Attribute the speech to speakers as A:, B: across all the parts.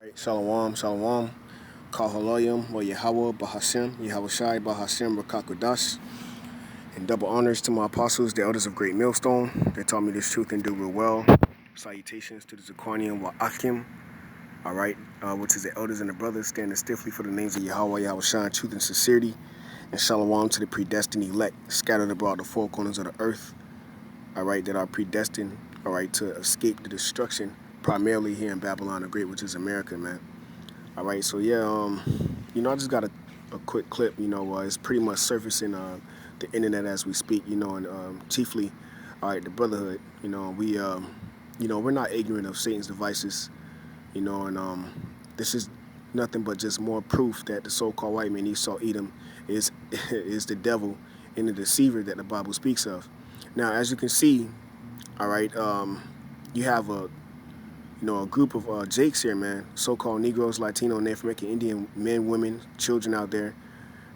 A: Right, Shalom, Shalom, Kahaloyim, or Yahweh, Bahashem, Yahweh Shai, Bahashem, Rakakudash, and double honors to my apostles, the elders of Great Millstone, that taught me this truth and do real well. Salutations to the Zaquanian Wa'akim, all right, which is the elders and the brothers standing stiffly for the names of Yahweh, Yahweh Shai, truth and sincerity, and Shalom to the predestined elect, scattered abroad the four corners of the earth, all right, that are predestined, all right, to escape the destruction, primarily here in Babylon the Great, which is America, man. All right, so yeah, I just got a quick clip. It's pretty much surfacing the internet as we speak. And chiefly, all right, the brotherhood. We're not ignorant of Satan's devices. And this is nothing but just more proof that the so-called white man Esau Edom is is the devil and the deceiver that the Bible speaks of. Now, as you can see, all right, you have a group of Jakes here, man. So-called Negroes, Latino, Native American, Indian men, women, children out there,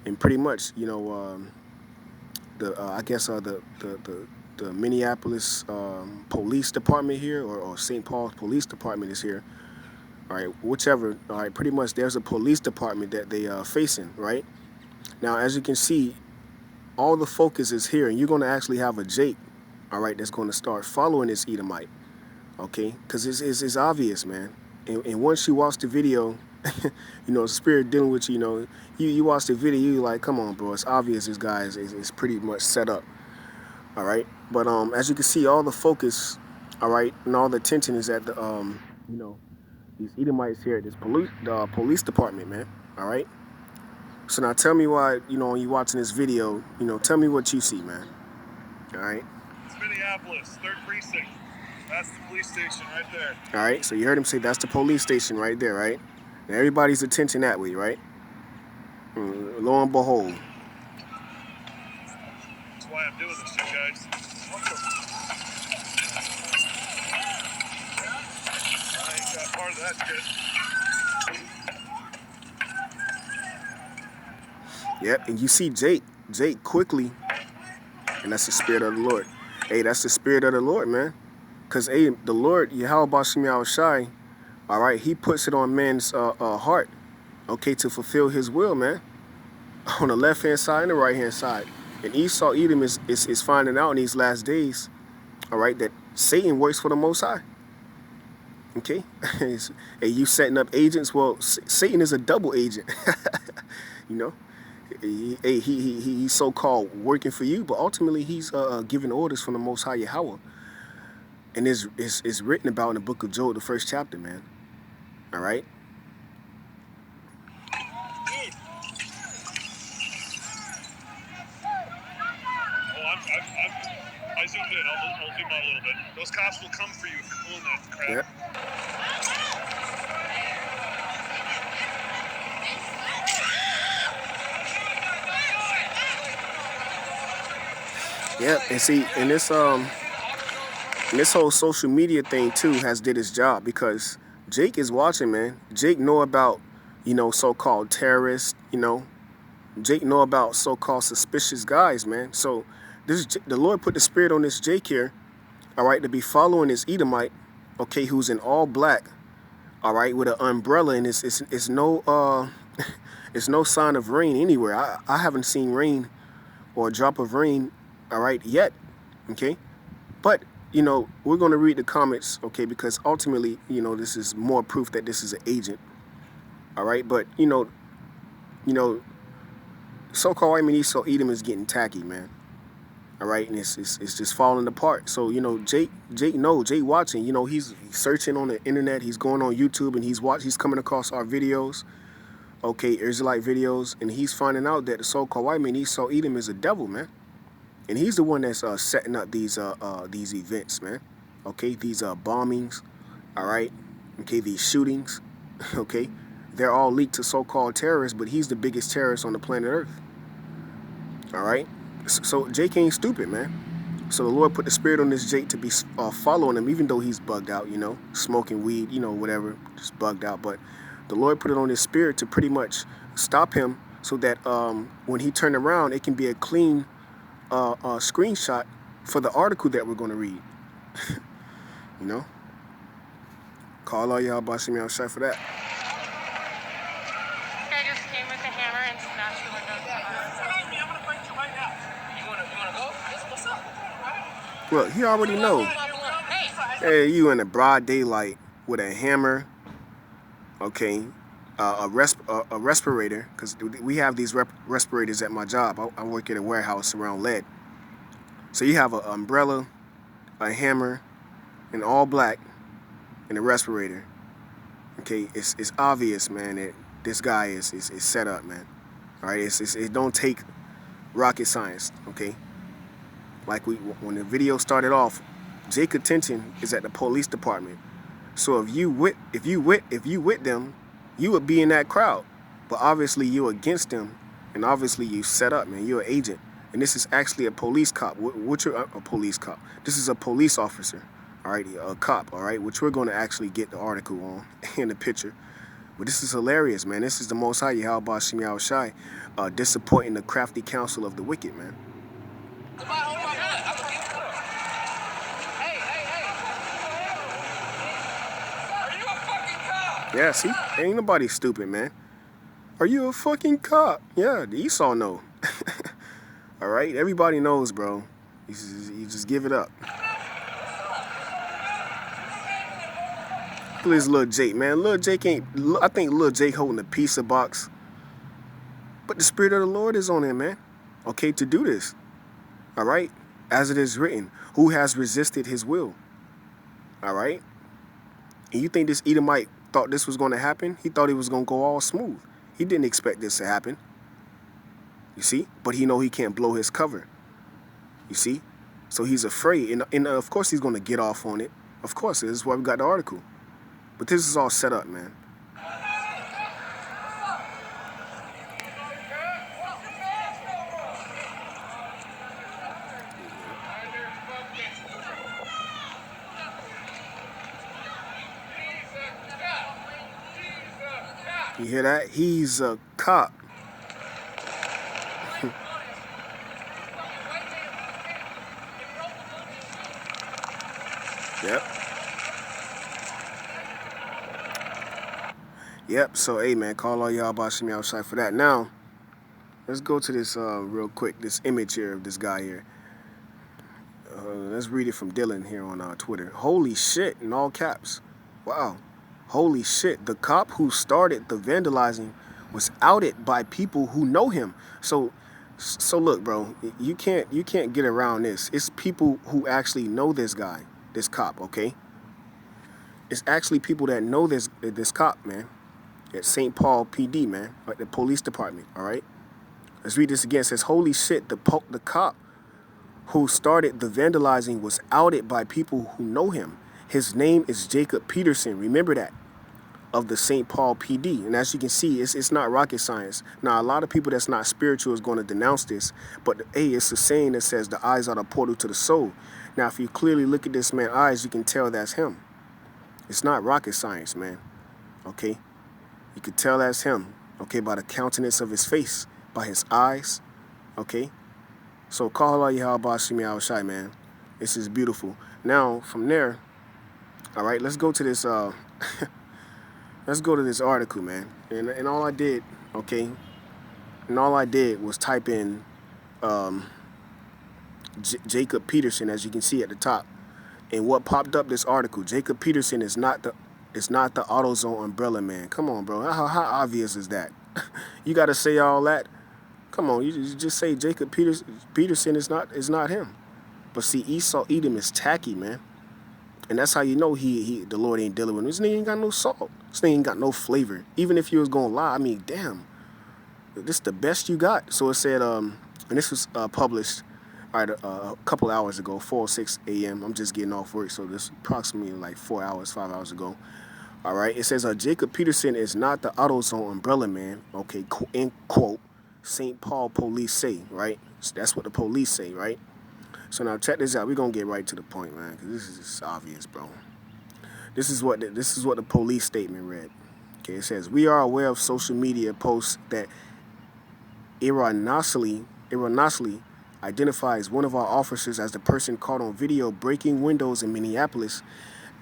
A: and pretty much, the Minneapolis police department here, or St. Paul's police department is here. All right, whichever. All right, pretty much there's a police department that they facing, right? Now, as you can see, all the focus is here, and you're going to actually have a Jake, all right, that's going to start following this Edomite. Okay, because it's obvious, man. And once you watch the video, the spirit dealing with you, you watch the video, you're like, come on, bro. It's obvious this guy is pretty much set up. All right, but as you can see, all the focus, all right, and all the attention is at the these Edomites here at this police department, man. All right. So now tell me why, when you watching this video, tell me what you see, man. All right.
B: It's Minneapolis, 3rd Precinct. That's the police station right there.
A: All right, so you heard him say that's the police station right there, right? And everybody's attention that way, right? Lo and behold.
B: That's why I'm doing this, you guys. I ain't got part of that shit.
A: Yep, and you see Jake quickly, and that's the spirit of the Lord. Hey, that's the spirit of the Lord, man. Because, hey, the Lord, Yahweh Bashem Yahweh Shai, all right, he puts it on man's heart, okay, to fulfill his will, man, on the left-hand side and the right-hand side. And Esau Edom is finding out in these last days, all right, that Satan works for the Most High. Okay? Hey, you setting up agents? Well, Satan is a double agent, He's so-called working for you, but ultimately he's giving orders from the Most High Yahweh. And it's written about in the book of Job, the 1st chapter, man. All right?
B: I zoomed in. I'll zoom out a little bit. Those cops will come for you if you're pulling that crap.
A: Yep. Yep, and see, and this whole social media thing too has did its job, because Jake is watching, man. Jake know about, so-called terrorists, Jake know about so-called suspicious guys, man. So the Lord put the spirit on this Jake here, all right, to be following this Edomite, okay, who's in all black, all right, with an umbrella, and it's no it's no sign of rain anywhere. I haven't seen rain or a drop of rain, all right, yet, okay? But, we're going to read the comments, okay, because ultimately, this is more proof that this is an agent, all right? But, so-called white man Esau Edom is getting tacky, man, all right? And it's just falling apart. So, Jake watching, he's searching on the internet, he's going on YouTube, and he's coming across our videos, okay, Israelite videos, and he's finding out that the so-called white man Esau Edom is a devil, man. And he's the one that's setting up these events, man. Okay, these bombings, all right. Okay, these shootings, okay. They're all linked to so-called terrorists, but he's the biggest terrorist on the planet Earth. All right. So Jake ain't stupid, man. So the Lord put the spirit on this Jake to be following him, even though he's bugged out, smoking weed, whatever, just bugged out. But the Lord put it on his spirit to pretty much stop him, so that when he turned around, it can be a clean screenshot for the article that we're going to read. Call all y'all Bashem Yahweh Shai for that. Look, he already know. Hey, you in the broad daylight with a hammer, okay, a respirator, because we have these respirators at my job. I work in a warehouse around lead. So you have an umbrella, a hammer, and all black, and a respirator. Okay, it's obvious, man, that this guy is set up, man. All right, it don't take rocket science, okay? Like when the video started off, Jake attention is at the police department. So if you with them, you would be in that crowd. But obviously you against them, and obviously you set up, man. You're an agent, and this is actually a police cop. Which are a police cop? This is a police officer, all right, a cop, all right. Which we're going to actually get the article on in the picture. But this is hilarious, man. This is the Most High Yahweh Shem Yahweh Shai, disappointing the crafty counsel of the wicked, man. Yeah, see, ain't nobody stupid, man. Are you a fucking cop? Yeah, the Esau know. All right, everybody knows, bro. You just give it up. Look at this little Jake, man. Little Jake ain't. I think little Jake holding a pizza box, but the Spirit of the Lord is on him, man. Okay, to do this. All right, as it is written, who has resisted his will? All right, and you think this Edomite thought this was going to happen? He thought it was going to go all smooth. He didn't expect this to happen. You see? But he know he can't blow his cover. You see? So he's afraid. And of course he's going to get off on it. Of course, this is why we got the article. But this is all set up, man. You hear that? He's a cop. Yep. Yep. So, hey, man, call all y'all about Shem outside for that. Now, let's go to this real quick. This image here of this guy here. Let's read it from Dylan here on Twitter. Holy shit, in all caps. Wow. Holy shit. The cop who started the vandalizing was outed by people who know him. So look, bro, you can't get around this. It's people who actually know this guy, this cop, okay? It's actually people that know this cop, man, at St. Paul PD, man, at the police department, all right? Let's read this again. It says, holy shit, the cop who started the vandalizing was outed by people who know him. His name is Jacob Peterson. Remember that, of the St. Paul PD. And as you can see, it's not rocket science. Now, a lot of people that's not spiritual is going to denounce this. But, hey, it's a saying that says the eyes are the portal to the soul. Now, if you clearly look at this man's eyes, you can tell that's him. It's not rocket science, man. Okay? You can tell that's him. Okay? By the countenance of his face. By his eyes. Okay? So, call Allah Yahweh Shem Yahweh Shai, man. This is beautiful. Now, from there, all right, let's go to this, let's go to this article, man. And all I did, okay, and all I did was type in Jacob Peterson, as you can see at the top. And what popped up this article, Jacob Peterson is not the AutoZone umbrella man. Come on, bro. How obvious is that? You got to say all that? Come on, you just say Jacob Peterson is not him. But see, Esau Edom is tacky, man. And that's how you know the Lord ain't dealing with him. This nigga ain't got no salt. This nigga ain't got no flavor. Even if you was gonna lie, I mean, damn, this the best you got. So it said, and this was published, all right, a couple hours ago, 4:06 a.m. I'm just getting off work, so this is approximately like 5 hours ago. All right, it says, Jacob Peterson is not the AutoZone umbrella man. Okay, end quote. St. Paul police say, right? So that's what the police say, right? So now check this out. We're gonna get right to the point, man, because this is just obvious, bro. This is what the police statement read. Okay, it says, we are aware of social media posts that erroneously identifies one of our officers as the person caught on video breaking windows in Minneapolis.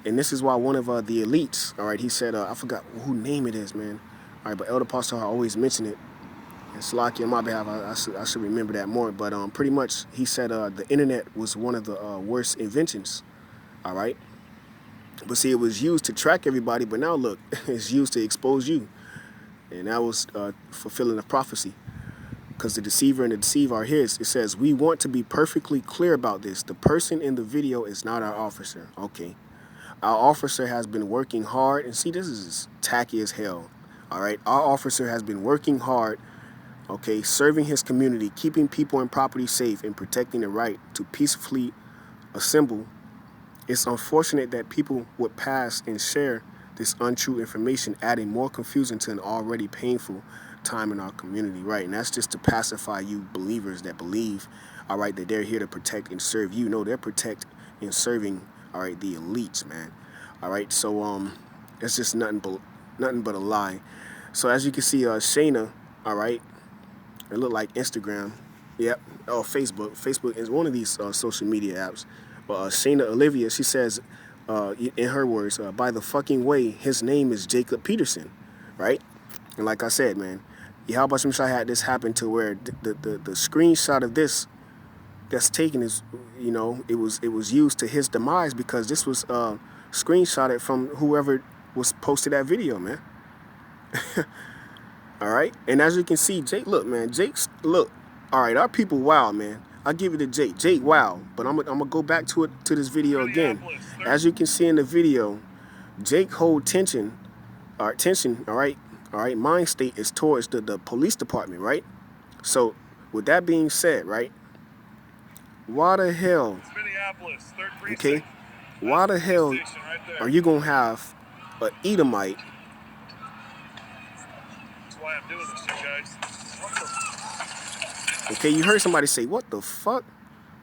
A: And this is why one of the elites, all right, he said, I forgot who name it is, man. All right, but Elder Pastor, I always mention it. And Slacky, on my behalf, I should remember that more. But pretty much, he said the internet was one of the worst inventions. All right. But see, it was used to track everybody. But now look, it's used to expose you. And that was fulfilling a prophecy. Because the deceiver and the deceiver are his. It says, we want to be perfectly clear about this. The person in the video is not our officer. Okay. Our officer has been working hard. And see, this is tacky as hell. All right. Our officer has been working hard, okay, serving his community, keeping people and property safe, and protecting the right to peacefully assemble. It's unfortunate that people would pass and share this untrue information, adding more confusion to an already painful time in our community, right? And that's just to pacify you believers that believe, all right, that they're here to protect and serve you. No, they're protect and serving, all right, the elites, man. All right, so it's just nothing but a lie. So as you can see, Shayna, all right, it looked like Instagram. Yep. Oh, Facebook. Facebook is one of these social media apps. But Shayna Olivia, she says, in her words, by the fucking way, his name is Jacob Peterson, right? And like I said, man, Yahweh Shai had this happen to where the screenshot of this that's taken is, you know, it was used to his demise because this was screenshotted from whoever was posted that video, man. All right, and as you can see, Jake, look, man, look. All right, our people, wow, man. I'll give it to Jake. Jake, wow. But I'm gonna go back to this video again. As you can see in the video, Jake hold tension. All right. All right. Mind state is towards the police department, right? So, with that being said, right? Why the hell? Okay. Why the hell are you gonna have an Edomite?
B: Why I'm doing this to you guys.
A: Okay, you heard somebody say, what the fuck?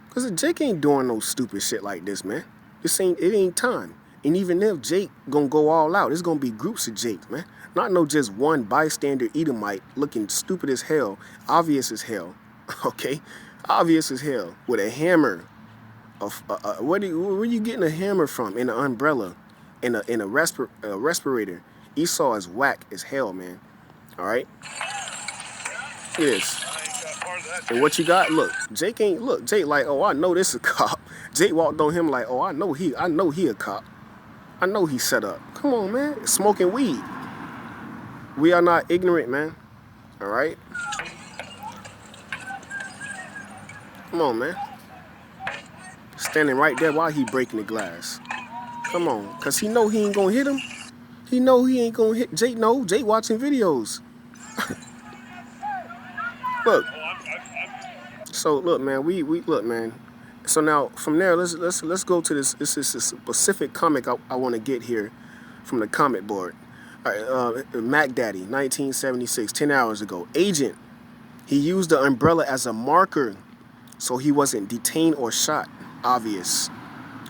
A: Because Jake ain't doing no stupid shit like this, man. It ain't time. And even if Jake gonna go all out, it's gonna be groups of Jakes, man. Not no just one bystander Edomite looking stupid as hell, obvious as hell, okay? Obvious as hell, with a hammer. Where are you getting a hammer from? In an umbrella, in a respirator. Esau is whack as hell, man. All right? Look at this. And what you got? Look, Jake like, oh, I know this is a cop. Jake walked on him like, oh, I know he a cop. I know he set up. Come on, man. Smoking weed. We are not ignorant, man. All right? Come on, man. Standing right there while he breaking the glass. Come on. Because he know he ain't going to hit him. He know he ain't going to hit. Jake know. Jake watching videos. Look. So look, man, we look, man. So now from there, let's go to this. This is a specific comic I want to get here from the comic board. All right, Mac Daddy, 1976, 10 hours ago. Agent, he used the umbrella as a marker, so he wasn't detained or shot. Obvious.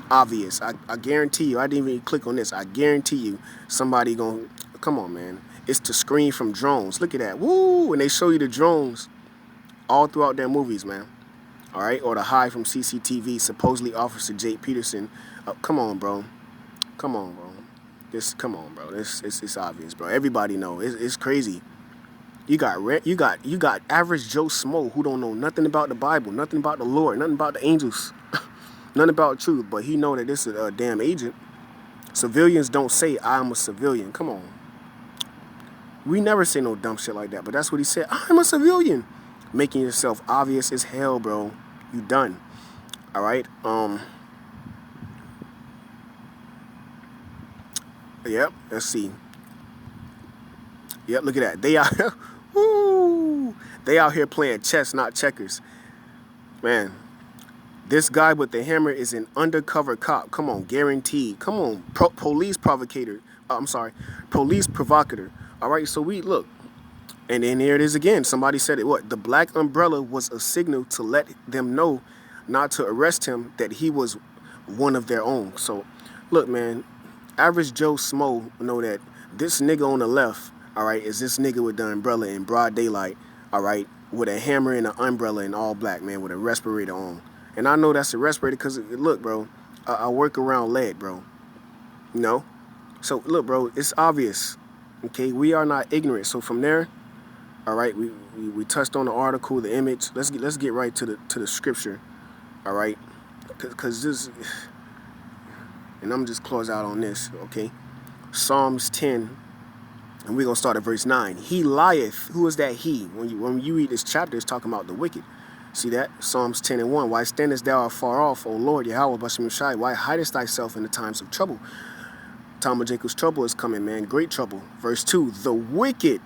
A: I guarantee you. I didn't even click on this. I guarantee you, somebody gonna come on, man. It's to screen from drones. Look at that. Woo! And they show you the drones all throughout their movies, man. All right, or the hide from CCTV. Supposedly, Officer Jake Peterson. Come on, bro. Come on, bro. Come on, bro. It's obvious, bro. Everybody know. It's crazy. You got average Joe Smo who don't know nothing about the Bible, nothing about the Lord, nothing about the angels, nothing about truth, but he know that this is a damn agent. Civilians don't say I'm a civilian. Come on. We never say no dumb shit like that, but that's what he said. I'm a civilian. Making yourself obvious as hell, bro. You done. All right. Yep. Let's see. Yep. Look at that. They out. Woo. They out here playing chess, not checkers. Man. This guy with the hammer is an undercover cop. Come on, guaranteed. Come on, police provocator. Police provocateur. All right. So we look. And then here it is again. Somebody said it. What? The black umbrella was a signal to let them know not to arrest him, that he was one of their own. So, look, man. Average Joe Smo know that this nigga on the left, all right, is this nigga with the umbrella in broad daylight, all right, with a hammer and an umbrella in all black, man, with a respirator on. And I know that's a respirator because, look, bro, I work around lead, bro. You know? So, look, bro, it's obvious. Okay? We are not ignorant. So, from there, All right, we touched on the article, the image. Let's get right to the scripture. All right, because this, and I'm just close out on this. Okay, Psalms 10, and we're gonna start at verse 9. He lieth. Who is that he? When you read this chapter, it's talking about the wicked. See that? Psalms 10 and 1. Why standest thou afar off, O Lord, Yahweh, Bashem Shai? Why hidest thyself in the times of trouble? Time of Jacob's trouble is coming, man. Great trouble. Verse 2. The wicked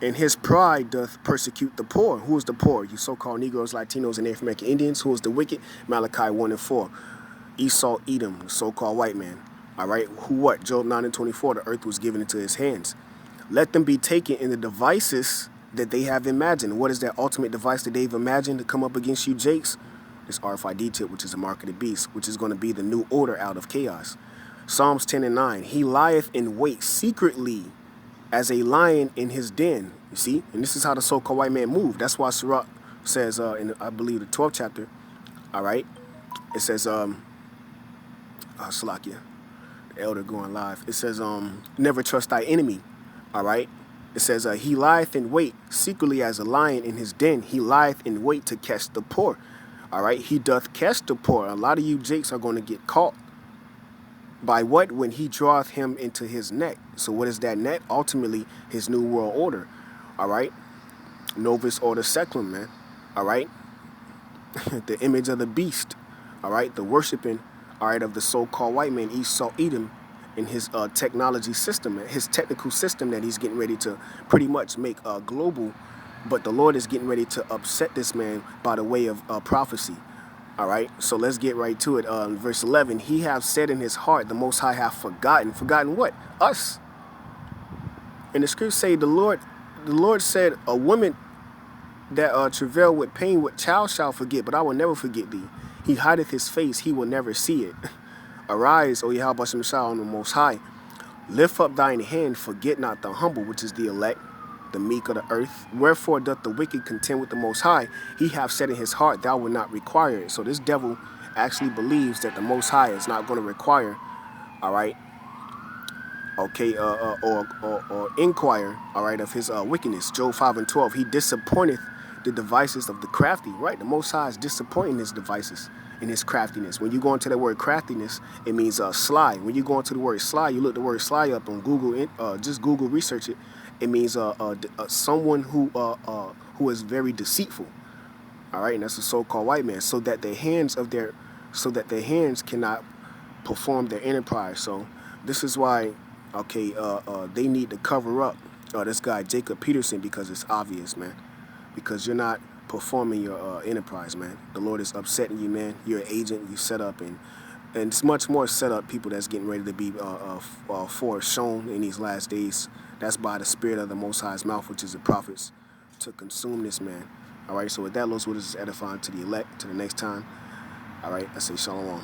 A: in his pride doth persecute the poor. Who is the poor? You so-called Negroes, Latinos, and Native American Indians. Who is the wicked? Malachi 1 and 4. Esau, Edom, the so-called white man. All right. Who what? Job 9 and 24. The earth was given into his hands. Let them be taken in the devices that they have imagined. What is that ultimate device that they've imagined to come up against you, Jakes? This RFID chip, which is a mark of the beast, which is going to be the new order out of chaos. Psalms 10 and 9. He lieth in wait secretly as a lion in his den. You see? And this is how the so-called white man moved. That's why Sirach says in, I believe, the 12th chapter, all right, it says, Salakia, the elder going live. It says, never trust thy enemy. All right. It says, he lieth in wait secretly as a lion in his den. He lieth in wait to catch the poor. All right. He doth catch the poor. A lot of you jakes are going to get caught by what? When he draweth him into his net. So what is that net? Ultimately, his new world order. All right. Novus Order Seclum, man. All right. The image of the beast. All right. The worshiping, all right, of the so-called white man, Esau, Edom, in his technology system, his technical system that he's getting ready to pretty much make global. But the Lord is getting ready to upset this man by the way of prophecy. All right, so let's get right to it. Verse 11, he hath said in his heart, the Most High hath forgotten. Forgotten what? Us. And the scriptures say the Lord said, a woman that travail with pain with child shall forget, but I will never forget thee. He hideth his face, he will never see it. Arise, O Yahweh Bashem Shai, on the Most High. Lift up thine hand, forget not the humble, which is the elect, the meek of the earth. Wherefore doth the wicked contend with the Most High? He hath said in his heart, thou wilt not require it. So this devil actually believes that the Most High is not going to require, all right, okay, or inquire, all right, of his wickedness. Job 5 and 12, he disappointeth the devices of the crafty, right? The Most High is disappointing his devices in his craftiness. When you go into the word craftiness, it means sly. When you go into the word sly, you look the word sly up on Google, just Google research it. It means someone who is very deceitful. All right, and that's a so-called white man, so that their hands cannot perform their enterprise. So this is why, okay, they need to cover up this guy Jacob Peterson, because it's obvious, man. Because you're not performing your enterprise, man. The Lord is upsetting you, man. You're an agent. You set up, and it's much more set up people that's getting ready to be shown in these last days. That's by the Spirit of the Most High's mouth, which is the prophets, to consume this man. All right. So with that, Lord's word is edifying to the elect. To the next time. All right. I say shalom.